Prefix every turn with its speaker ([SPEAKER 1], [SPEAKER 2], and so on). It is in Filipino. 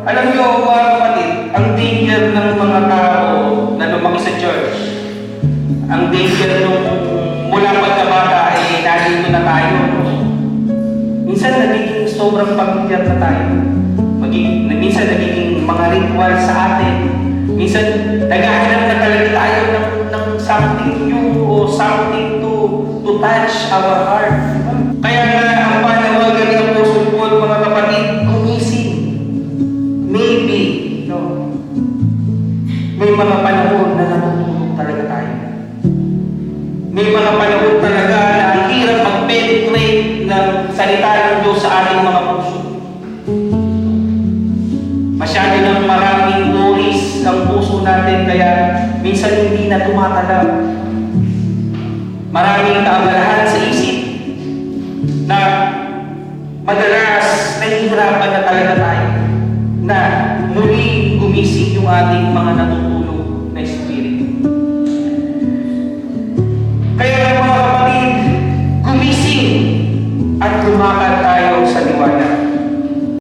[SPEAKER 1] Alam niyo, mga kapatid, ang danger ng mga tao na lumaki sa church, ang danger nung mula pagkabata ay nandito na tayo. Minsan nagiging sobrang pamilyar na tayo. Minsan nagiging mga ritual sa atin. Minsan naghahanap na talaga tayo ng something new o something to touch our heart. Kaya nga ang panawagan ni Apostle Paul, mga kapatid, gumising. Maybe, no? May mga panahon na natutulog talaga tayo. May mga panahon talaga na ang hirap mag-penetrate ng salita ng Diyos sa ating mga puso. Masyado ng maraming worries ang puso natin, kaya minsan hindi na tumatalab. Maraming kaabalahan sa isip na madalas nahihirapan na talaga tayo na muli gumising yung ating mga natutulog na espiritu. Kaya mga kapatid, gumising at lumakad tayo sa liwanag.